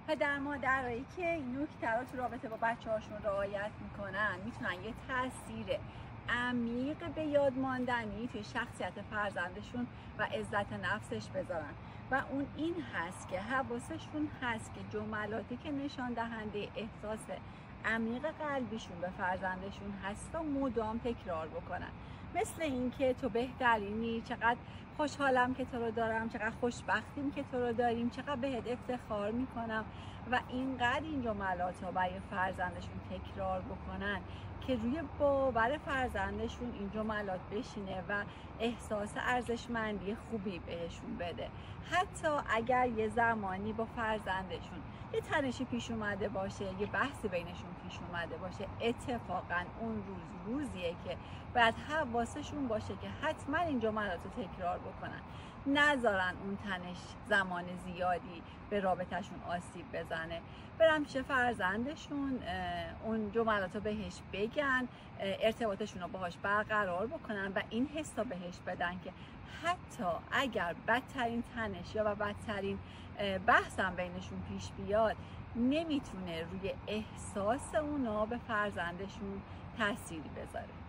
پدر مادرایی که این نکته رو تو رابطه با بچه‌هاشون رعایت میکنن میتونن یه تاثیر عمیق به یاد ماندنی توی شخصیت فرزندشون و عزت نفسش بذارن و اون این هست که حواسشون هست که جملاتی که نشان دهنده احساس عمیق قلبیشون به فرزندشون هست و مدام تکرار بکنن. مثل اینکه تو بهترینی، چقدر خوشحالم که تو رو دارم، چقدر خوشبختیم که تو رو داریم، چقدر بهت افتخار میکنم و اینقدر این جملات رو برای فرزندشون تکرار بکنن که روی باور فرزندشون این جملات بشینه و احساس ارزشمندی خوبی بهشون بده. حتی اگر یه زمانی با فرزندشون یه تنشی پیش اومده باشه، یه بحثی بینشون پیش اومده باشه، اتفاقا اون روزیه که باید حواسشون باشه که حتما این جملات رو تکرار بکنن، نذارن اون تنش زمان زیادی به رابطهشون آسیب بزنه. برن پیش فرزندشون اون جملات رو بهش بگن، ارتباطشون رو باهاش برقرار بکنن و این حس رو بهش بدن که حتی اگر بدترین تنش یا بدترین بحث هم بینشون پیش بیاد نمیتونه روی احساس اونا به فرزندشون تأثیری بذاره.